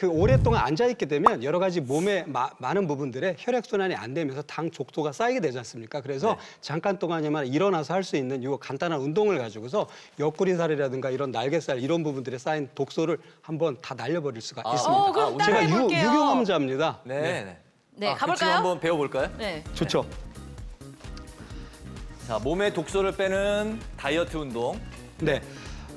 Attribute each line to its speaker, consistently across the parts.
Speaker 1: 그 오랫동안 앉아있게 되면 여러 가지 몸의 많은 부분들에 혈액순환이 안 되면서 당 족소가 쌓이게 되지 않습니까? 그래서
Speaker 2: 네.
Speaker 1: 잠깐 동안이면 일어나서 할 수 있는 이 간단한 운동을 가지고서 옆구리살이라든가 이런 날개살 이런 부분들에 쌓인 독소를 한번 다 날려버릴 수가 있습니다.
Speaker 3: 그럼
Speaker 1: 제가
Speaker 3: 따라해볼게요.
Speaker 1: 유경험자입니다.
Speaker 2: 네.
Speaker 3: 네,
Speaker 2: 지금
Speaker 3: 가볼까요?
Speaker 2: 한번 배워볼까요?
Speaker 3: 네.
Speaker 1: 좋죠.
Speaker 2: 자, 몸의 독소를 빼는 다이어트 운동.
Speaker 1: 네.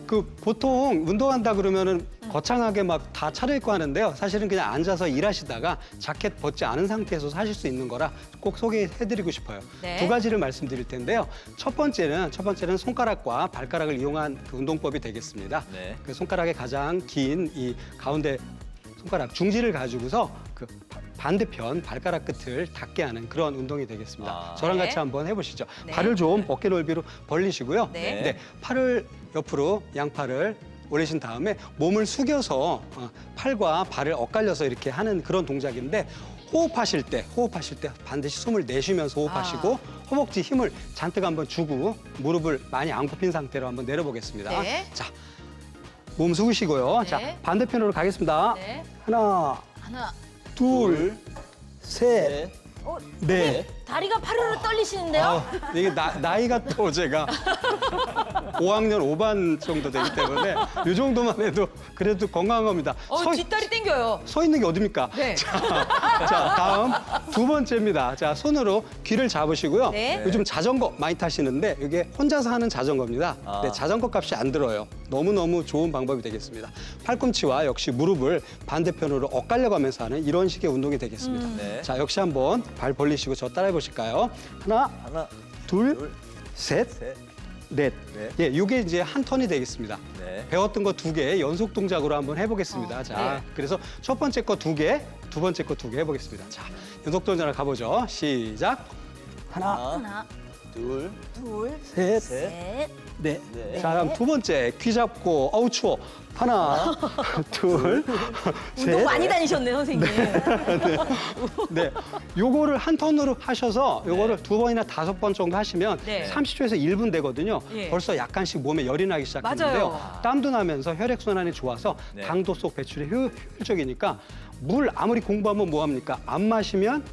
Speaker 1: 그 보통 운동한다 그러면은 거창하게 막 다 차려입고 하는데요. 사실은 그냥 앉아서 일하시다가 자켓 벗지 않은 상태에서 하실 수 있는 거라 꼭 소개해드리고 싶어요.
Speaker 3: 네.
Speaker 1: 두 가지를 말씀드릴 텐데요. 첫 번째는 손가락과 발가락을 이용한 그 운동법이 되겠습니다.
Speaker 2: 네.
Speaker 1: 그 손가락의 가장 긴 이 가운데 손가락 중지를 가지고서 그 반대편 발가락 끝을 닿게 하는 그런 운동이 되겠습니다.
Speaker 2: 아.
Speaker 1: 저랑
Speaker 3: 네.
Speaker 1: 같이 한번 해보시죠.
Speaker 3: 네.
Speaker 1: 발을 좀 어깨 넓이로 벌리시고요.
Speaker 3: 네.
Speaker 1: 팔을 옆으로 양팔을 올리신 다음에 몸을 숙여서 팔과 발을 엇갈려서 이렇게 하는 그런 동작인데 호흡하실 때 반드시 숨을 내쉬면서 호흡하시고 허벅지 힘을 잔뜩 한번 주고 무릎을 많이 안 굽힌 상태로 한번 내려보겠습니다.
Speaker 3: 네.
Speaker 1: 자, 몸 숙이시고요.
Speaker 3: 네.
Speaker 1: 자, 반대편으로 가겠습니다.
Speaker 3: 네.
Speaker 1: 하나,
Speaker 3: 하나.
Speaker 1: 둘, 셋, 넷.
Speaker 3: 다리가 파르르 떨리시는데요?
Speaker 1: 아, 이게 나이가 또 제가 5학년 5반 정도 되기 때문에 이 정도만 해도 그래도 건강한 겁니다.
Speaker 3: 뒷다리 땡겨요.
Speaker 1: 서 있는 게 어딥니까?
Speaker 3: 네.
Speaker 1: 자, 다음 두 번째입니다. 자, 손으로 귀를 잡으시고요.
Speaker 3: 네.
Speaker 1: 요즘 자전거 많이 타시는데 이게 혼자서 하는 자전거입니다.
Speaker 2: 아.
Speaker 1: 네, 자전거 값이 안 들어요. 너무너무 좋은 방법이 되겠습니다. 팔꿈치와 역시 무릎을 반대편으로 엇갈려가면서 하는 이런 식의 운동이 되겠습니다.
Speaker 2: 네.
Speaker 1: 자, 역시 한번 발 벌리시고 저 따라해 보실까요? 하나, 둘, 셋, 넷.
Speaker 2: 네.
Speaker 1: 예, 이게 이제 한 턴이 되겠습니다.
Speaker 2: 네.
Speaker 1: 배웠던 거 2개 연속 동작으로 한번 해보겠습니다. 자,
Speaker 3: 네.
Speaker 1: 그래서 첫 번째 거 2개, 두 번째 거 2개 해보겠습니다. 자, 연속 동작을 가보죠. 시작. 하나,
Speaker 3: 하나,
Speaker 2: 둘,
Speaker 1: 셋,
Speaker 3: 셋.
Speaker 1: 넷.
Speaker 2: 네.
Speaker 1: 자, 그럼 두 번째 귀 잡고 어우 추워. 하나, 둘,
Speaker 3: 운동
Speaker 1: 셋.
Speaker 3: 많이 다니셨네, 선생님.
Speaker 1: 네, 요거를 한 턴으로 하셔서 요거를 2번이나 5번 정도 하시면
Speaker 3: 네.
Speaker 1: 30초에서 1분 되거든요.
Speaker 3: 예.
Speaker 1: 벌써 약간씩 몸에 열이 나기 시작했는데요.
Speaker 3: 맞아요.
Speaker 1: 땀도 나면서 혈액순환이 좋아서
Speaker 2: 네.
Speaker 1: 당도속 배출이 효율적이니까 물 아무리 공부하면 뭐합니까? 안 마시면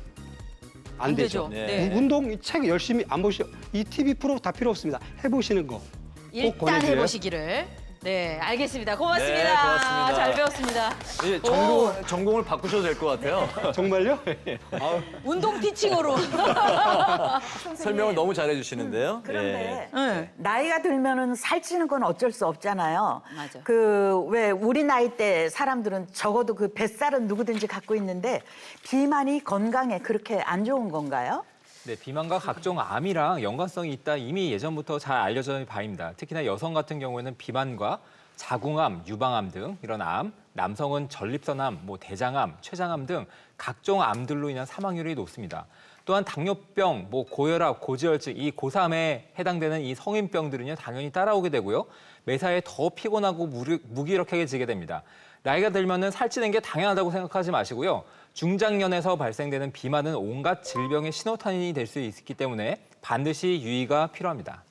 Speaker 1: 안 되죠.
Speaker 2: 네.
Speaker 3: 네.
Speaker 1: 운동 이 책 열심히 안 보시죠. 이 TV 프로 다 필요 없습니다. 해보시는 거. 꼭
Speaker 3: 일단
Speaker 1: 권해드려요.
Speaker 3: 해보시기를. 네, 알겠습니다. 고맙습니다.
Speaker 2: 네, 고맙습니다.
Speaker 3: 잘 배웠습니다.
Speaker 2: 이제 전공을 바꾸셔도 될 것 같아요.
Speaker 1: 정말요?
Speaker 3: 운동 티칭으로.
Speaker 2: 설명을 너무 잘해주시는데요.
Speaker 4: 그런데
Speaker 3: 네.
Speaker 4: 나이가 들면은 살찌는 건 어쩔 수 없잖아요.
Speaker 3: 맞아.
Speaker 4: 그 왜 우리 나이 때 사람들은 적어도 그 뱃살은 누구든지 갖고 있는데 비만이 건강에 그렇게 안 좋은 건가요?
Speaker 5: 네, 비만과 각종 암이랑 연관성이 있다 이미 예전부터 잘 알려져 있는 바입니다. 특히나 여성 같은 경우에는 비만과 자궁암, 유방암 등 이런 암, 남성은 전립선암, 대장암, 췌장암 등 각종 암들로 인한 사망률이 높습니다. 또한 당뇨병, 고혈압, 고지혈증, 이 고3에 해당되는 이 성인병들은요 당연히 따라오게 되고요. 매사에 더 피곤하고 무기력해지게 됩니다. 나이가 들면은 살찌는 게 당연하다고 생각하지 마시고요. 중장년에서 발생되는 비만은 온갖 질병의 신호탄이 될 수 있기 때문에 반드시 유의가 필요합니다.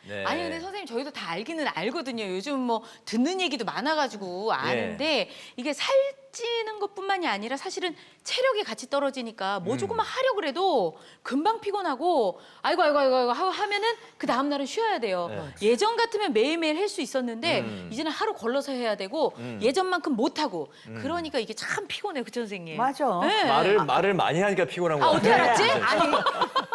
Speaker 2: 네.
Speaker 3: 아니 근데 선생님 저희도 다 알기는 알거든요. 요즘 듣는 얘기도 많아가지고 아는데 이게 살찌는 것뿐만이 아니라 사실은 체력이 같이 떨어지니까 조금만 하려고 그래도 금방 피곤하고 아이고 하고 하면은 그 다음 날은 쉬어야 돼요. 예전 같으면 매일매일 할 수 있었는데 이제는 하루 걸러서 해야 되고 예전만큼 못 하고 그러니까 이게 참 피곤해요, 그쵸 선생님?
Speaker 4: 맞아.
Speaker 3: 네.
Speaker 2: 말을 많이 하니까 피곤한 거
Speaker 3: 어떻게
Speaker 2: 같아요.
Speaker 3: 알았지?
Speaker 4: 아니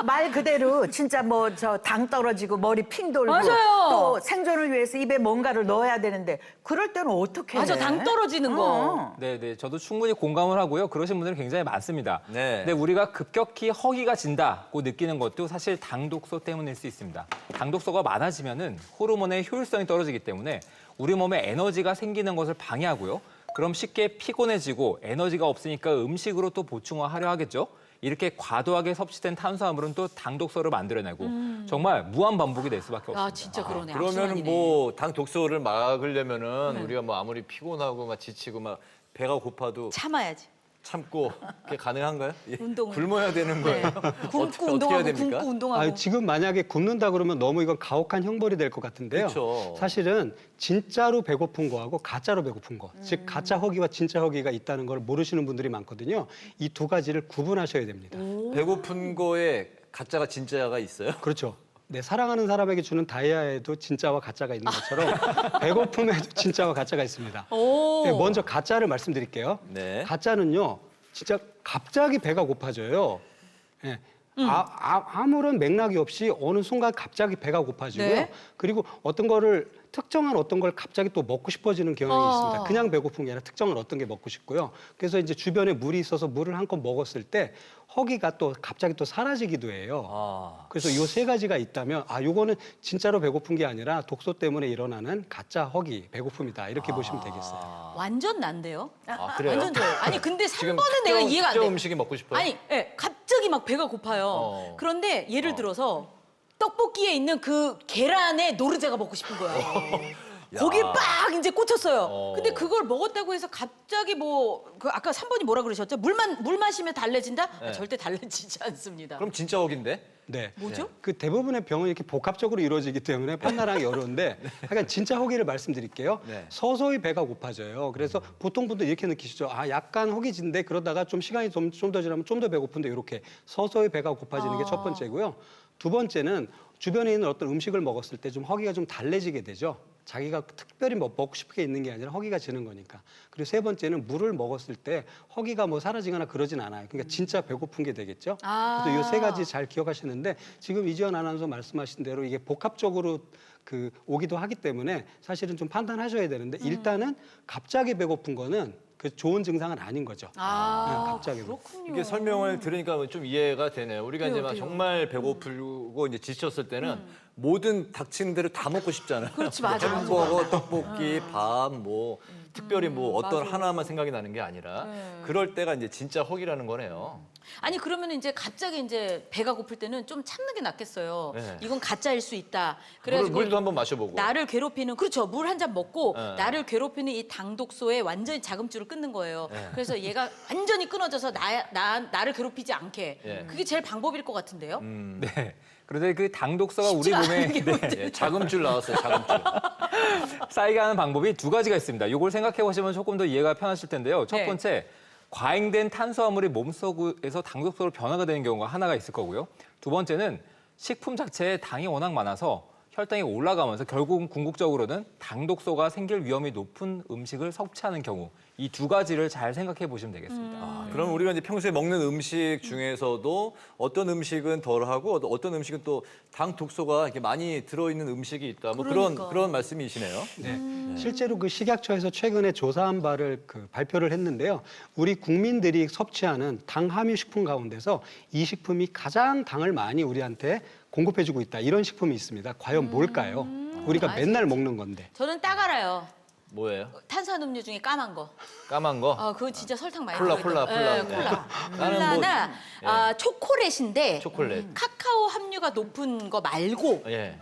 Speaker 4: 말 그대로 진짜 저 당 떨어지고 머리 핑 돌고
Speaker 3: 맞아요.
Speaker 4: 또 생존을 위해서 입에 뭔가를 넣어야 되는데 그럴 때는 어떻게
Speaker 3: 맞아,
Speaker 4: 해?
Speaker 3: 당 떨어지는 거.
Speaker 5: 네, 저도 충분히 공감을 하고요. 그러신 분들은 굉장히 많습니다.
Speaker 2: 네.
Speaker 5: 근데 우리가 급격히 허기가 진다고 느끼는 것도 사실 당독소 때문일 수 있습니다. 당독소가 많아지면은 호르몬의 효율성이 떨어지기 때문에 우리 몸에 에너지가 생기는 것을 방해하고요. 그럼 쉽게 피곤해지고 에너지가 없으니까 음식으로 또 보충하려 하겠죠. 이렇게 과도하게 섭취된 탄수화물은 또 당독소를 만들어내고 정말 무한 반복이 될 수밖에 없습니다.
Speaker 3: 아 진짜 그러네.
Speaker 2: 그러면은
Speaker 3: 악순환이네.
Speaker 2: 당 독소를 막으려면은 우리가 아무리 피곤하고 막 지치고 막 배가 고파도
Speaker 3: 참아야지.
Speaker 2: 참고 그게 가능한가요? 예.
Speaker 3: 운동을.
Speaker 2: 굶어야 되는 거예요.
Speaker 3: 굶고
Speaker 2: 어떻게 해야
Speaker 3: 운동하고
Speaker 2: 됩니까?
Speaker 3: 굶고 운동하고.
Speaker 1: 지금 만약에 굶는다 그러면 너무 이건 가혹한 형벌이 될 것 같은데요.
Speaker 2: 그렇죠.
Speaker 1: 사실은 진짜로 배고픈 거하고 가짜로 배고픈 거, 즉 가짜 허기와 진짜 허기가 있다는 걸 모르시는 분들이 많거든요. 이 두 가지를 구분하셔야 됩니다.
Speaker 2: 배고픈 거에 가짜가 진짜가 있어요?
Speaker 1: 그렇죠. 네, 사랑하는 사람에게 주는 다이아에도 진짜와 가짜가 있는 것처럼 배고픔에도 진짜와 가짜가 있습니다.
Speaker 3: 오.
Speaker 1: 네, 먼저 가짜를 말씀드릴게요.
Speaker 2: 네.
Speaker 1: 가짜는요, 진짜 갑자기 배가 고파져요. 예. 아무런 맥락이 없이 어느 순간 갑자기 배가 고파지고요.
Speaker 3: 네.
Speaker 1: 그리고 특정한 어떤 걸 갑자기 또 먹고 싶어지는 경향이 있습니다. 그냥 배고픈 게 아니라 특정한 어떤 게 먹고 싶고요. 그래서 이제 주변에 물이 있어서 물을 한컵 먹었을 때 허기가 또 갑자기 또 사라지기도 해요.
Speaker 2: 아,
Speaker 1: 그래서 요 세 가지가 있다면 요거는 진짜로 배고픈 게 아니라 독소 때문에 일어나는 가짜 허기, 배고픔이다. 이렇게 보시면 되겠어요.
Speaker 3: 완전 난데요?
Speaker 2: 그래요?
Speaker 3: 완전 좋아요. 아니 근데
Speaker 2: 지금
Speaker 3: 3번은 내가 이해가 안 돼.
Speaker 2: 특정 음식이 먹고 싶어요?
Speaker 3: 아니, 예, 갑자기 막 배가 고파요. 그런데 예를 들어서 떡볶이에 있는 그 계란에 노른자가 먹고 싶은 거예요.
Speaker 2: 야.
Speaker 3: 거기에 빡 이제 꽂혔어요.
Speaker 2: 어.
Speaker 3: 근데 그걸 먹었다고 해서 갑자기 그 아까 3번이 뭐라 그러셨죠? 물 마시면 달래진다?
Speaker 2: 네.
Speaker 3: 절대 달래지지 않습니다.
Speaker 2: 그럼 진짜 허기인데?
Speaker 1: 네.
Speaker 3: 뭐죠?
Speaker 1: 그 대부분의 병은 이렇게 복합적으로 이루어지기 때문에 판단하기 어려운데 약간 진짜 허기를 말씀드릴게요.
Speaker 2: 네.
Speaker 1: 서서히 배가 고파져요. 그래서 보통 분들 이렇게 느끼시죠. 약간 허기진데 그러다가 좀 시간이 좀 더 지나면 좀 더 배고픈데 이렇게 서서히 배가 고파지는 게 첫 번째고요. 두 번째는 주변에 있는 어떤 음식을 먹었을 때 좀 허기가 좀 달래지게 되죠. 자기가 특별히 먹고 싶은 게 있는 게 아니라 허기가 지는 거니까. 그리고 세 번째는 물을 먹었을 때 허기가 사라지거나 그러진 않아요. 그러니까 진짜 배고픈 게 되겠죠. 그래서 이 세 가지 잘 기억하시는데 지금 이지연 아나운서 말씀하신 대로 이게 복합적으로 오기도 하기 때문에 사실은 좀 판단하셔야 되는데 일단은 갑자기 배고픈 거는 그 좋은 증상은 아닌 거죠. 네, 갑자기.
Speaker 3: 그렇군요.
Speaker 2: 이게 설명을 들으니까 좀 이해가 되네요. 우리가 이제 막
Speaker 3: 그래요.
Speaker 2: 정말 배고프고 이제 지쳤을 때는 모든 닥치는 대로 다 먹고 싶잖아요.
Speaker 3: 그렇지, 맞아, 맞아,
Speaker 2: 햄버거, 떡볶이, 밥, 특별히 어떤
Speaker 3: 맞아.
Speaker 2: 하나만 생각이 나는 게 아니라 그럴 때가 이제 진짜 허기라는 거네요.
Speaker 3: 아니 그러면 이제 갑자기 이제 배가 고플 때는 좀 참는 게 낫겠어요.
Speaker 2: 네.
Speaker 3: 이건 가짜일 수 있다. 그래가지고
Speaker 2: 물도 한번 마셔보고.
Speaker 3: 나를 괴롭히는 그렇죠. 물 한 잔 먹고
Speaker 2: 네.
Speaker 3: 나를 괴롭히는 이 당독소에 완전히 자금줄을 끊는 거예요.
Speaker 2: 네.
Speaker 3: 그래서 얘가 완전히 끊어져서 나를 괴롭히지 않게.
Speaker 2: 네.
Speaker 3: 그게 제일 방법일 것 같은데요.
Speaker 5: 네. 그런데 그 당독소가 우리
Speaker 3: 쉽지가
Speaker 5: 몸에
Speaker 3: 않은 게 문제죠.
Speaker 2: 예, 자금줄 나왔어요, 자금줄.
Speaker 5: 쌓이게 하는 방법이 두 가지가 있습니다. 이걸 생각해 보시면 조금 더 이해가 편하실 텐데요. 첫
Speaker 3: 네.
Speaker 5: 번째, 과잉된 탄수화물이 몸속에서 당독소로 변화가 되는 경우가 하나가 있을 거고요. 두 번째는 식품 자체에 당이 워낙 많아서 혈당이 올라가면서 결국은 궁극적으로는 당독소가 생길 위험이 높은 음식을 섭취하는 경우, 이 두 가지를 잘 생각해 보시면 되겠습니다.
Speaker 2: 그럼 우리가 이제 평소에 먹는 음식 중에서도 어떤 음식은 덜하고 어떤 음식은 또 당 독소가 이렇게 많이 들어있는 음식이 있다.
Speaker 3: 그러니까.
Speaker 2: 그런 말씀이시네요.
Speaker 1: 네. 실제로 그 식약처에서 최근에 조사한 바를 발표를 했는데요. 우리 국민들이 섭취하는 당 함유 식품 가운데서 이 식품이 가장 당을 많이 우리한테 공급해주고 있다. 이런 식품이 있습니다. 과연 뭘까요? 우리가 맨날 먹는 건데.
Speaker 3: 저는 딱 알아요.
Speaker 2: 뭐예요?
Speaker 3: 탄산음료 중에 까만 거.
Speaker 2: 까만 거?
Speaker 3: 그거 진짜 설탕 많이
Speaker 2: 콜라,
Speaker 3: 들어있다.
Speaker 2: 콜라.
Speaker 3: 예, 콜라.
Speaker 2: 나는 뭐,
Speaker 3: 콜라나 초콜릿인데
Speaker 2: 초콜릿.
Speaker 3: 카카오 함유가 높은 거 말고
Speaker 2: 예.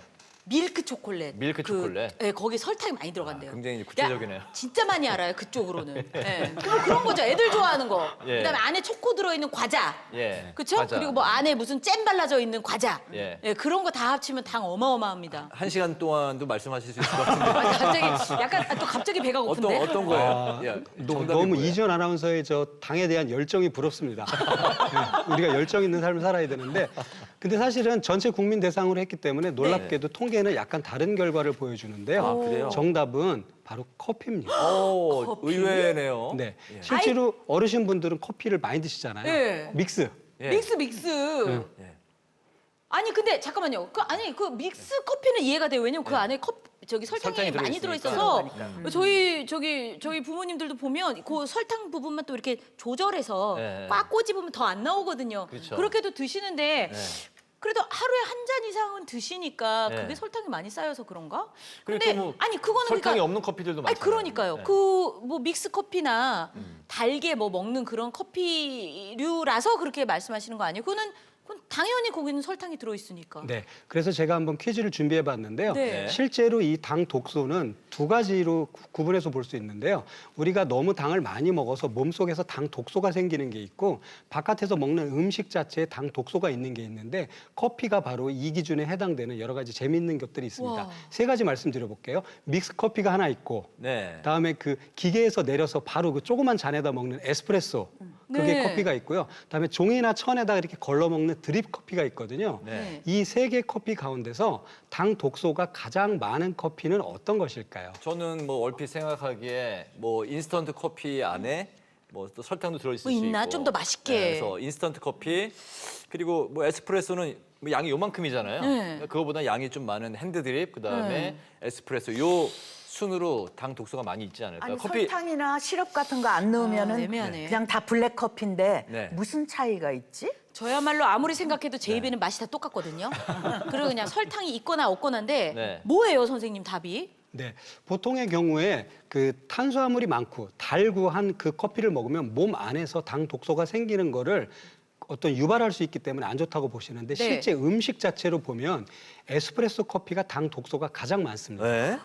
Speaker 3: 밀크 초콜릿.
Speaker 2: 밀크 초콜릿?
Speaker 3: 예, 거기 설탕이 많이 들어간대요.
Speaker 2: 굉장히 구체적이네요.
Speaker 3: 야, 진짜 많이 알아요, 그쪽으로는. 예. 그런 거죠. 애들 좋아하는 거.
Speaker 2: 예.
Speaker 3: 그다음에 안에 초코 들어있는 과자.
Speaker 2: 예.
Speaker 3: 그렇죠?
Speaker 2: 과자.
Speaker 3: 그리고 안에 무슨 잼 발라져 있는 과자.
Speaker 2: 예.
Speaker 3: 그런 거 다 합치면 당 어마어마합니다.
Speaker 2: 1시간 동안도 말씀하실 수 있을 것 같은데.
Speaker 3: 갑자기 약간 또 갑자기 배가 고픈데.
Speaker 2: 어떤 거예요? 예, 정답이
Speaker 1: 너무
Speaker 2: 뭐예요?
Speaker 1: 이지연 아나운서의 당에 대한 열정이 부럽습니다. 네, 우리가 열정 있는 삶을 살아야 되는데 근데 사실은 전체 국민 대상으로 했기 때문에 놀랍게도 통계는 약간 다른 결과를 보여주는데요.
Speaker 2: 그래요?
Speaker 1: 정답은 바로 커피입니다.
Speaker 2: 의외네요.
Speaker 1: 네, 실제로 어르신분들은 커피를 많이 드시잖아요.
Speaker 3: 예.
Speaker 1: 믹스.
Speaker 2: 예.
Speaker 3: 믹스.
Speaker 2: 예.
Speaker 3: 아니 근데 잠깐만요. 그 믹스 커피는 이해가 돼요. 왜냐면 그 안에 설탕이
Speaker 2: 설탕이
Speaker 3: 많이
Speaker 2: 들어있으니까.
Speaker 3: 들어있어서 저희 부모님들도 보면 그 설탕 부분만 또 이렇게 조절해서
Speaker 2: 네.
Speaker 3: 꽉 꼬집으면 더 안 나오거든요.
Speaker 2: 그렇죠.
Speaker 3: 그렇게도 드시는데
Speaker 2: 네.
Speaker 3: 그래도 하루에 한 잔 이상은 드시니까
Speaker 2: 네.
Speaker 3: 그게 설탕이 많이 쌓여서 그런가?
Speaker 2: 그리고
Speaker 3: 근데
Speaker 2: 또 뭐
Speaker 3: 아니 그거는
Speaker 2: 설탕이
Speaker 3: 그러니까
Speaker 2: 없는 커피들도
Speaker 3: 아니
Speaker 2: 많잖아요.
Speaker 3: 그러니까요.
Speaker 2: 네.
Speaker 3: 그 뭐 믹스 커피나 달게 먹는 그런 커피류라서 그렇게 말씀하시는 거 아니에요? 그거는 그럼 당연히 거기는 설탕이 들어있으니까.
Speaker 1: 네, 그래서 제가 한번 퀴즈를 준비해 봤는데요.
Speaker 3: 네.
Speaker 1: 실제로 이 당 독소는 두 가지로 구분해서 볼 수 있는데요. 우리가 너무 당을 많이 먹어서 몸속에서 당 독소가 생기는 게 있고 바깥에서 먹는 음식 자체에 당 독소가 있는 게 있는데 커피가 바로 이 기준에 해당되는 여러 가지 재미있는 것들이 있습니다.
Speaker 3: 와.
Speaker 1: 세 가지 말씀드려 볼게요. 믹스 커피가 하나 있고
Speaker 2: 네.
Speaker 1: 그다음에 그 기계에서 내려서 바로 그 조그만 잔에다 먹는 에스프레소 그게
Speaker 3: 네.
Speaker 1: 커피가 있고요. 그다음에 종이나 천에다 이렇게 걸러 먹는 드립 커피가 있거든요.
Speaker 2: 네.
Speaker 1: 이 세 개 커피 가운데서 당 독소가 가장 많은 커피는 어떤 것일까요?
Speaker 2: 저는 뭐 얼핏 생각하기에 뭐 인스턴트 커피 안에 뭐 또 설탕도 들어있을
Speaker 3: 뭐
Speaker 2: 수
Speaker 3: 있나?
Speaker 2: 있고.
Speaker 3: 좀 더 맛있게.
Speaker 2: 네, 그래서 인스턴트 커피 그리고 뭐 에스프레소는 뭐 양이 요만큼이잖아요.
Speaker 3: 네.
Speaker 2: 그러니까 그거보다 양이 좀 많은 핸드드립 그다음에 에스프레소 요 순으로 당 독소가 많이 있지 않을까요?
Speaker 4: 아니 설탕이나 시럽 같은 거 안 넣으면은
Speaker 3: 애매하네.
Speaker 4: 그냥 다 블랙 커피인데
Speaker 2: 네.
Speaker 4: 무슨 차이가 있지?
Speaker 3: 저야말로 아무리 생각해도 제 입에는 맛이 다 똑같거든요. 그리고 그냥 설탕이 있거나 없거나인데
Speaker 2: 네.
Speaker 3: 뭐예요, 선생님 답이?
Speaker 1: 네, 보통의 경우에 그 탄수화물이 많고 달고 한 그 커피를 먹으면 몸 안에서 당 독소가 생기는 거를 어떤 유발할 수 있기 때문에 안 좋다고 보시는데
Speaker 3: 네.
Speaker 1: 실제 음식 자체로 보면 에스프레소 커피가 당 독소가 가장 많습니다.
Speaker 2: 네.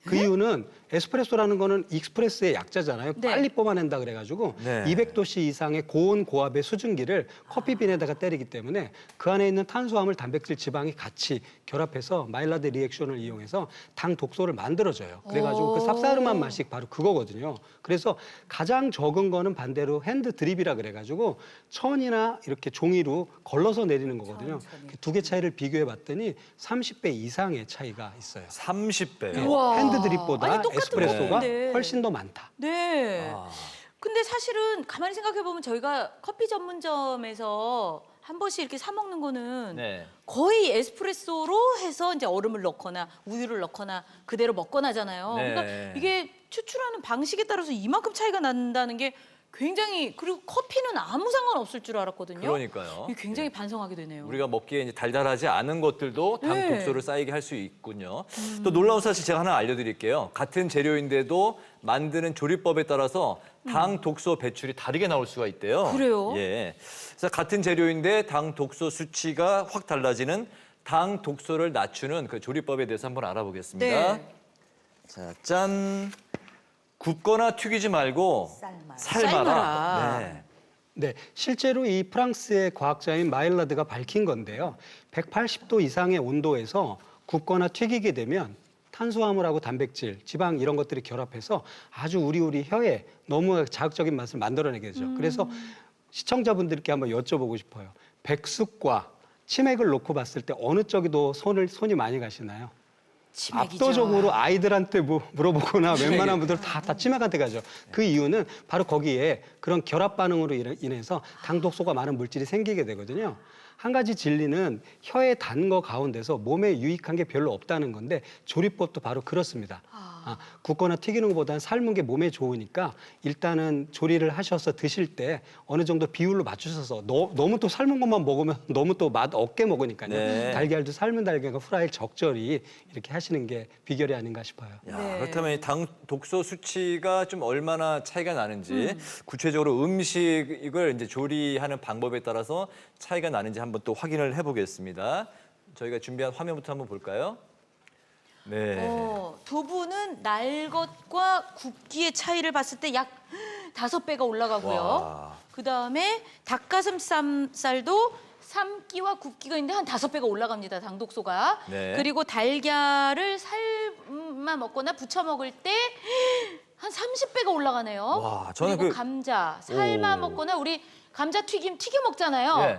Speaker 1: 그 이유는 에스프레소라는 거는 익스프레스의 약자잖아요.
Speaker 3: 네.
Speaker 1: 빨리 뽑아낸다 그래가지고
Speaker 2: 네.
Speaker 1: 200도씨 이상의 고온 고압의 수증기를 커피빈에다가 때리기 때문에 그 안에 있는 탄수화물, 단백질, 지방이 같이 결합해서 마일라드 리액션을 이용해서 당 독소를 만들어줘요. 그래가지고 그
Speaker 3: 오.
Speaker 1: 쌉싸름한 맛이 바로 그거거든요. 그래서 가장 적은 거는 반대로 핸드 드립이라 그래가지고 천이나 이렇게 종이로 걸러서 내리는 거거든요. 두 개 차이를 비교해봤더니 30배 이상의 차이가 있어요.
Speaker 2: 30배요.
Speaker 3: 우와.
Speaker 1: 핸드 드립보다
Speaker 3: 아니, 똑같은
Speaker 1: 에스프레소가
Speaker 3: 건데.
Speaker 1: 훨씬 더 많다.
Speaker 3: 네.
Speaker 2: 아.
Speaker 3: 근데 사실은 가만히 생각해 보면 저희가 커피 전문점에서 한 번씩 이렇게 사 먹는 거는
Speaker 2: 네.
Speaker 3: 거의 에스프레소로 해서 이제 얼음을 넣거나 우유를 넣거나 그대로 먹거나 하잖아요.
Speaker 2: 네.
Speaker 3: 그러니까 이게 추출하는 방식에 따라서 이만큼 차이가 난다는 게 굉장히 그리고 커피는 아무 상관없을 줄 알았거든요.
Speaker 2: 그러니까요.
Speaker 3: 이게 굉장히 반성하게 되네요.
Speaker 2: 우리가 먹기에 이제 달달하지 않은 것들도 당
Speaker 3: 네.
Speaker 2: 독소를 쌓이게 할 수 있군요. 또 놀라운 사실 제가 하나 알려드릴게요. 같은 재료인데도 만드는 조리법에 따라서 당 독소 배출이 다르게 나올 수가 있대요.
Speaker 3: 그래요?
Speaker 2: 예. 그래서 같은 재료인데 당 독소 수치가 확 달라지는 당 독소를 낮추는 그 조리법에 대해서 한번 알아보겠습니다.
Speaker 3: 네.
Speaker 2: 자, 짠. 굽거나 튀기지 말고 삶아라.
Speaker 3: 삶아라.
Speaker 2: 네.
Speaker 1: 네, 실제로 이 프랑스의 과학자인 마일라드가 밝힌 건데요. 180도 이상의 온도에서 굽거나 튀기게 되면 탄수화물하고 단백질, 지방 이런 것들이 결합해서 아주 우리 혀에 너무 자극적인 맛을 만들어내게 되죠. 그래서 시청자분들께 한번 여쭤보고 싶어요. 백숙과 치맥을 놓고 봤을 때 어느 쪽이 더 손이 많이 가시나요?
Speaker 3: 치맥이죠.
Speaker 1: 압도적으로 아이들한테 물어보거나 웬만한 분들 다 치맥한테 가죠. 그 이유는 바로 거기에 그런 결합 반응으로 인해서 당 독소가 많은 물질이 생기게 되거든요. 한 가지 진리는 혀에 단 거 가운데서 몸에 유익한 게 별로 없다는 건데 조리법도 바로 그렇습니다. 굽거나 튀기는 것보다는 삶은 게 몸에 좋으니까 일단은 조리를 하셔서 드실 때 어느 정도 비율로 맞추셔서 너무 또 삶은 것만 먹으면 너무 또 맛 없게 먹으니까요.
Speaker 2: 네.
Speaker 1: 달걀도 삶은 달걀과 후라이를 적절히 이렇게 하시는 게 비결이 아닌가 싶어요.
Speaker 2: 야,
Speaker 3: 네.
Speaker 2: 그렇다면 이 당 독소 수치가 좀 얼마나 차이가 나는지 구체적으로 음식을 이제 조리하는 방법에 따라서 차이가 나는지 한번 또 확인을 해보겠습니다. 저희가 준비한 화면부터 한번 볼까요? 네.
Speaker 3: 두부는 날 것과 굽기의 차이를 봤을 때 약 5배가 올라가고요.
Speaker 2: 와.
Speaker 3: 그다음에 닭가슴살도 삶기와 굽기가 있는데 한 5배가 올라갑니다. 당독소가.
Speaker 2: 네.
Speaker 3: 그리고 달걀을 삶아 먹거나 부쳐 먹을 때 한 30배가 올라가네요.
Speaker 2: 와, 저는
Speaker 3: 그리고
Speaker 2: 그-
Speaker 3: 감자 삶아
Speaker 2: 오.
Speaker 3: 먹거나 우리 감자 튀김 튀겨 먹잖아요.
Speaker 2: 네.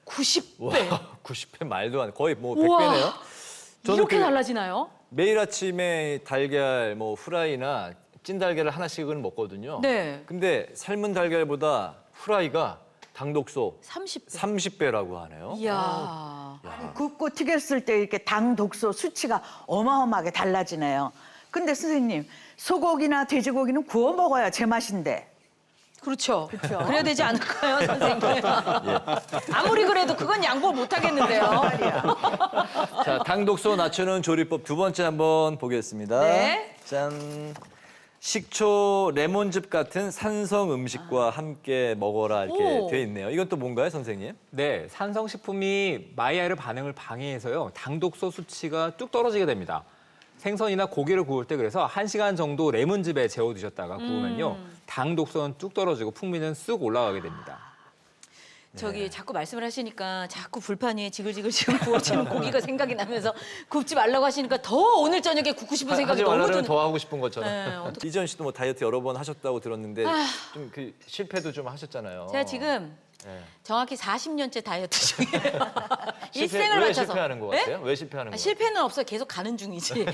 Speaker 3: 90배.
Speaker 2: 와, 90배 말도 안 돼. 거의 뭐
Speaker 3: 우와.
Speaker 2: 100배네요.
Speaker 3: 이렇게 달라지나요?
Speaker 2: 매일 아침에 달걀 뭐 후라이나 찐 달걀을 하나씩은 먹거든요.
Speaker 3: 네.
Speaker 2: 근데 삶은 달걀보다 후라이가 당독소
Speaker 3: 30배.
Speaker 2: 30배라고 하네요.
Speaker 3: 이야.
Speaker 4: 굽고 튀겼을 때 이렇게 당 독소 수치가 어마어마하게 달라지네요. 근데 선생님, 소고기나 돼지고기는 구워 먹어야 제맛인데.
Speaker 3: 그렇죠. 그래야 되지 않을까요, 선생님? 아무리 그래도 그건 양보 못 하겠는데요.
Speaker 2: 자, 당독소 낮추는 조리법 두 번째 한번 보겠습니다.
Speaker 3: 네.
Speaker 2: 짠. 식초, 레몬즙 같은 산성 음식과 함께 먹어라 이렇게
Speaker 3: 오.
Speaker 2: 돼 있네요. 이건 또 뭔가요, 선생님?
Speaker 5: 네, 산성식품이 마이야르 반응을 방해해서요. 당독소 수치가 뚝 떨어지게 됩니다. 생선이나 고기를 구울 때 그래서 1시간 정도 레몬즙에 재워 두셨다가 구우면요. 당 독소는 뚝 떨어지고 풍미는 쑥 올라가게 됩니다.
Speaker 3: 저기 자꾸 말씀을 하시니까 자꾸 불판 위에 지글지글 지금 구워지는 고기가 생각이 나면서 굽지 말라고 하시니까 더 오늘 저녁에 굽고 싶은 생각이
Speaker 2: 하지
Speaker 3: 너무
Speaker 2: 말라면
Speaker 3: 드는.
Speaker 2: 더 하고 싶은 것처럼.
Speaker 3: 네, 어떡-
Speaker 2: 이전 씨도 뭐 다이어트 여러 번 하셨다고 들었는데 좀 그 실패도 좀 하셨잖아요.
Speaker 3: 제가 지금
Speaker 2: 네.
Speaker 3: 정확히 40년째 다이어트 중이에요. 일생을
Speaker 2: 왜
Speaker 3: 바쳐서.
Speaker 2: 실패하는 것
Speaker 3: 예?
Speaker 2: 같아요? 왜 실패하는 것
Speaker 3: 실패는 없어요. 계속 가는 중이지.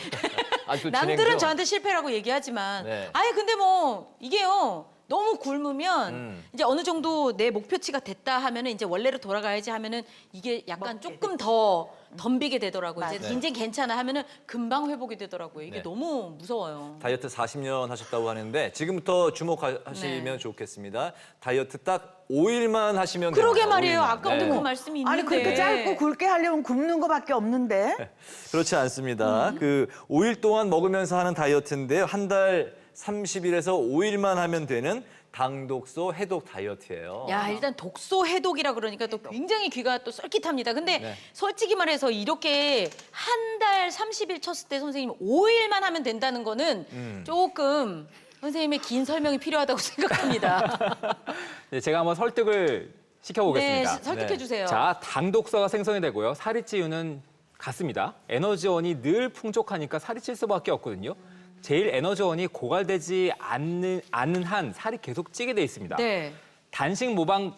Speaker 2: 아, 그
Speaker 3: 남들은
Speaker 2: 진행이죠?
Speaker 3: 저한테 실패라고 얘기하지만
Speaker 2: 네.
Speaker 3: 아니 근데 뭐 이게요. 너무 굶으면 이제 어느 정도 내 목표치가 됐다 하면은 이제 원래로 돌아가야지 하면은 이게 약간 조금 더 덤비게 되더라고요. 이제
Speaker 2: 맞아요.
Speaker 3: 인생 괜찮아 하면은 금방 회복이 되더라고요. 이게
Speaker 2: 네.
Speaker 3: 너무 무서워요.
Speaker 2: 다이어트 40년 하셨다고 하는데 지금부터 주목하시면
Speaker 3: 네.
Speaker 2: 좋겠습니다. 다이어트 딱 5일만 하시면
Speaker 3: 그러게
Speaker 2: 됩니다.
Speaker 3: 말이에요.
Speaker 2: 5일만.
Speaker 3: 아까부터
Speaker 2: 네.
Speaker 3: 그 말씀이 있는데.
Speaker 4: 아니 그렇게 짧고 굵게 하려면 굽는 거밖에 없는데.
Speaker 2: 그렇지 않습니다. 그 5일 동안 먹으면서 하는 다이어트인데요. 한 달 30일에서 5일만 하면 되는 당독소 해독 다이어트예요.
Speaker 3: 야 일단 독소 해독이라 그러니까 또 굉장히 귀가 또 쏠깃합니다. 근데
Speaker 2: 네.
Speaker 3: 솔직히 말해서 이렇게 한 달 30일 쳤을 때 선생님 5일만 하면 된다는 거는 조금 선생님의 긴 설명이 필요하다고 생각합니다.
Speaker 5: 네, 제가 한번 설득을 시켜보겠습니다.
Speaker 3: 네, 설득해 주세요.
Speaker 5: 자, 당독소가 생성이 되고요. 살이 찌우는 같습니다. 에너지원이 늘 풍족하니까 살이 찔 수밖에 없거든요. 제일 에너지원이 고갈되지 않는 한 살이 계속 찌게 돼 있습니다.
Speaker 3: 네.
Speaker 5: 단식 모방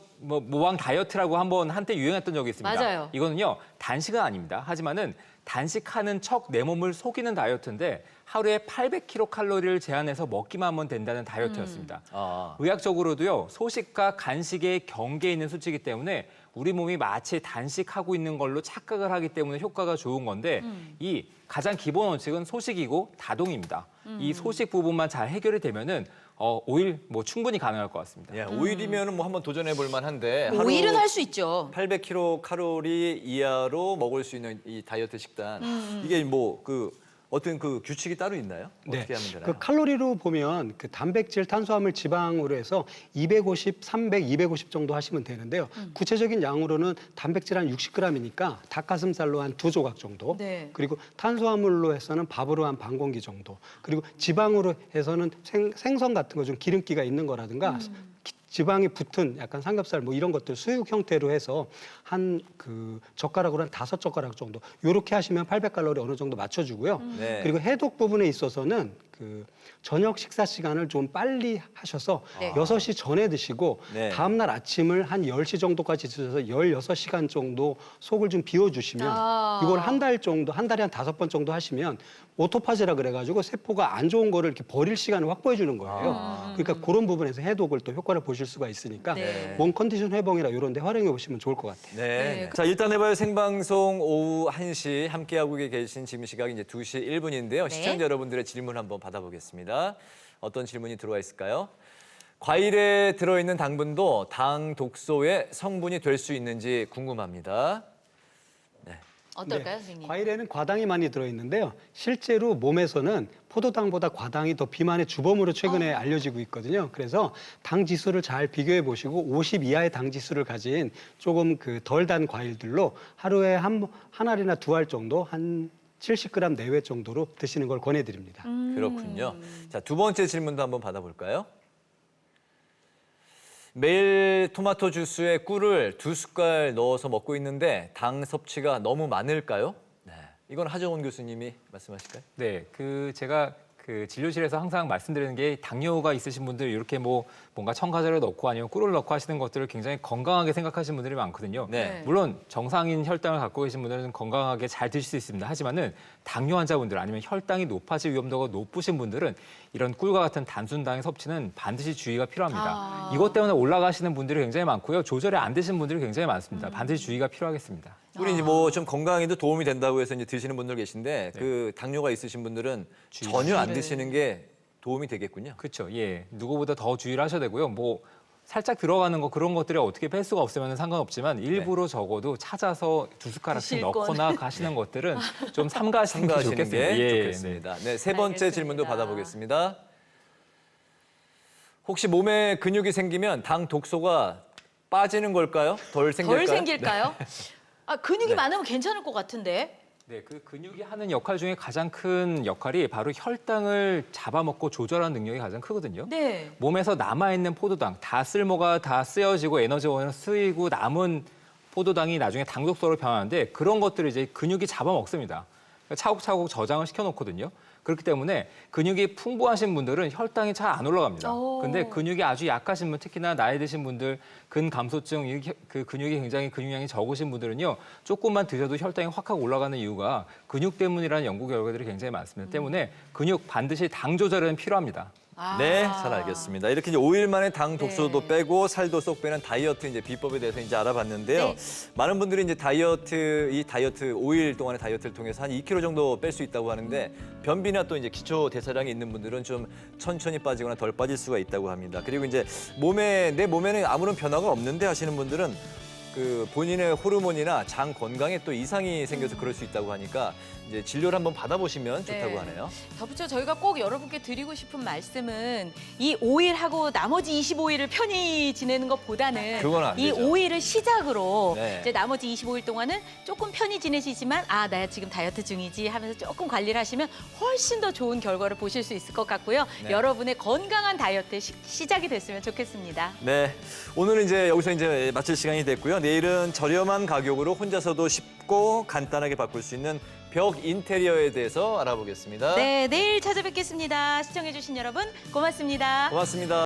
Speaker 5: 다이어트라고 한번 한때 유행했던 적이 있습니다.
Speaker 3: 맞아요.
Speaker 5: 이거는요, 단식은 아닙니다. 하지만은 단식하는 척 내 몸을 속이는 다이어트인데 하루에 800kcal를 제한해서 먹기만 하면 된다는 다이어트였습니다.
Speaker 2: 아.
Speaker 5: 의학적으로도요, 소식과 간식의 경계에 있는 수치이기 때문에 우리 몸이 마치 단식하고 있는 걸로 착각을 하기 때문에 효과가 좋은 건데 이 가장 기본 원칙은 소식이고 다동입니다. 이 소식 부분만 잘 해결이 되면은 5일 뭐 충분히 가능할 것 같습니다.
Speaker 2: 예, 5일이면 뭐 한번 도전해 볼 만한데
Speaker 3: 5일은 할 수 있죠.
Speaker 2: 800kcal 이하로 먹을 수 있는 이 다이어트 식단 이게 뭐 그 어떤 그 규칙이 따로 있나요? 어떻게 하면 되나요?
Speaker 1: 그 칼로리로 보면 그 단백질, 탄수화물, 지방으로 해서 250, 300, 250 정도 하시면 되는데요. 구체적인 양으로는 단백질 한 60g이니까 닭가슴살로 한 2조각 정도.
Speaker 3: 네.
Speaker 1: 그리고 탄수화물로 해서는 밥으로 한 반 공기 정도. 그리고 지방으로 해서는 생선 같은 거 좀 기름기가 있는 거라든가 지방이 붙은 약간 삼겹살 뭐 이런 것들 수육 형태로 해서 한 그 젓가락으로 한 5젓가락 정도 요렇게 하시면 800칼로리 어느 정도 맞춰주고요.
Speaker 2: 네.
Speaker 1: 그리고 해독 부분에 있어서는 그 저녁 식사 시간을 좀 빨리 하셔서
Speaker 3: 네.
Speaker 1: 6시 전에 드시고
Speaker 2: 네.
Speaker 1: 다음날 아침을 한 10시 정도까지 드셔서 16시간 정도 속을 좀 비워주시면
Speaker 3: 아.
Speaker 1: 이걸 한 달 정도, 한 달에 한 5번 정도 하시면 오토파지라 그래가지고 세포가 안 좋은 거를 이렇게 버릴 시간을 확보해 주는 거예요. 그러니까 그런 부분에서 해독을 또 효과를 보실 수가 있으니까
Speaker 3: 네.
Speaker 1: 몸 컨디션 회복이나 이런 데 활용해 보시면 좋을 것 같아요.
Speaker 2: 네.
Speaker 3: 네.
Speaker 2: 자, 일단 해봐요 생방송 오후 1시 함께하고 계신 지금 시각이 이제 2시 1분인데요.
Speaker 3: 네.
Speaker 2: 시청자 여러분들의 질문 한번 받아보겠습니다. 어떤 질문이 들어와 있을까요? 과일에 들어있는 당분도 당 독소의 성분이 될 수 있는지 궁금합니다.
Speaker 3: 어떨까요, 선생님?
Speaker 1: 과일에는 과당이 많이 들어있는데요. 실제로 몸에서는 포도당보다 과당이 더 비만의 주범으로 최근에 알려지고 있거든요. 그래서 당 지수를 잘 비교해 보시고 50 이하의 당 지수를 가진 조금 그 덜 단 과일들로 하루에 한 알이나 2알 정도 한 70g 내외 정도로 드시는 걸 권해드립니다.
Speaker 2: 그렇군요. 자, 두 번째 질문도 한번 받아볼까요? 매일 토마토 주스에 꿀을 2숟갈 넣어서 먹고 있는데 당 섭취가 너무 많을까요? 네. 이건 하정원 교수님이 말씀하실까요?
Speaker 5: 네, 제가 진료실에서 항상 말씀드리는 게 당뇨가 있으신 분들 이렇게 뭔가 첨가제를 넣고 아니면 꿀을 넣고 하시는 것들을 굉장히 건강하게 생각하시는 분들이 많거든요.
Speaker 2: 네.
Speaker 5: 물론 정상인 혈당을 갖고 계신 분들은 건강하게 잘 드실 수 있습니다. 하지만은 당뇨 환자분들 아니면 혈당이 높아질 위험도가 높으신 분들은 이런 꿀과 같은 단순당의 섭취는 반드시 주의가 필요합니다. 이것 때문에 올라가시는 분들이 굉장히 많고요. 조절이 안 되시는 분들이 굉장히 많습니다. 반드시 주의가 필요하겠습니다.
Speaker 2: 우리 이제 뭐 좀 건강에도 도움이 된다고 해서 이제 드시는 분들 계신데 그 당뇨가 있으신 분들은 전혀 안 드시는 게 도움이 되겠군요.
Speaker 5: 그렇죠. 예, 누구보다 더 주의를 하셔야 되고요. 뭐 살짝 들어가는 거 그런 것들이 어떻게 뺄 수가 없으면 상관없지만 일부러 적어도 찾아서 2숟가락씩
Speaker 3: 드실 건.
Speaker 5: 넣거나 가시는 것들은 좀 삼가하시는 게
Speaker 2: 참가하시는
Speaker 5: 좋겠습니다.
Speaker 2: 게
Speaker 5: 예,
Speaker 2: 좋겠습니다. 네, 세 번째
Speaker 3: 알겠습니다.
Speaker 2: 질문도 받아보겠습니다. 혹시 몸에 근육이 생기면 당 독소가 빠지는 걸까요? 덜 생길까요?
Speaker 3: 덜 생길까요? 아, 근육이
Speaker 2: 네.
Speaker 3: 많으면 괜찮을 것 같은데.
Speaker 5: 네, 그 근육이 하는 역할 중에 가장 큰 역할이 바로 혈당을 잡아먹고 조절하는 능력이 가장 크거든요.
Speaker 3: 네.
Speaker 5: 몸에서 남아있는 포도당, 다 쓸모가 다 쓰여지고 에너지원은 쓰이고 남은 포도당이 나중에 당독소로 변하는데 그런 것들을 이제 근육이 잡아먹습니다. 그러니까 차곡차곡 저장을 시켜놓거든요. 그렇기 때문에 근육이 풍부하신 분들은 혈당이 잘 안 올라갑니다.
Speaker 3: 오.
Speaker 5: 근데 근육이 아주 약하신 분, 특히나 나이 드신 분들, 근감소증, 그 근육이 굉장히 근육량이 적으신 분들은요, 조금만 드셔도 혈당이 확 하고 올라가는 이유가 근육 때문이라는 연구 결과들이 굉장히 많습니다. 때문에 근육 반드시 당 조절은 필요합니다.
Speaker 3: 아.
Speaker 2: 네, 잘 알겠습니다. 이렇게 이제 5일 만에 당 독소도
Speaker 3: 네.
Speaker 2: 빼고 살도 쏙 빼는 다이어트 이제 비법에 대해서 이제 알아봤는데요.
Speaker 3: 네.
Speaker 2: 많은 분들이 이제 이 다이어트 5일 동안의 다이어트를 통해서 한 2kg 정도 뺄 수 있다고 하는데 변비나 또 이제 기초 대사량이 있는 분들은 좀 천천히 빠지거나 덜 빠질 수가 있다고 합니다. 그리고 이제 내 몸에는 아무런 변화가 없는데 하시는 분들은 그 본인의 호르몬이나 장 건강에 또 이상이 생겨서 그럴 수 있다고 하니까 이제 진료를 한번 받아보시면 좋다고
Speaker 3: 네.
Speaker 2: 하네요.
Speaker 3: 덧붙여 저희가 꼭 여러분께 드리고 싶은 말씀은 이 5일 하고 나머지 25일을 편히 지내는 것보다는
Speaker 2: 그건 안
Speaker 3: 이
Speaker 2: 되죠.
Speaker 3: 5일을 시작으로
Speaker 2: 네.
Speaker 3: 이제 나머지 25일 동안은 조금 편히 지내시지만 아, 나 지금 다이어트 중이지 하면서 조금 관리를 하시면 훨씬 더 좋은 결과를 보실 수 있을 것 같고요.
Speaker 2: 네.
Speaker 3: 여러분의 건강한 다이어트의 시작이 됐으면 좋겠습니다.
Speaker 2: 네, 오늘은 이제 여기서 이제 마칠 시간이 됐고요. 내일은 저렴한 가격으로 혼자서도 쉽고 간단하게 바꿀 수 있는 벽 인테리어에 대해서 알아보겠습니다.
Speaker 3: 네, 내일 찾아뵙겠습니다. 시청해주신 여러분 고맙습니다.
Speaker 2: 고맙습니다.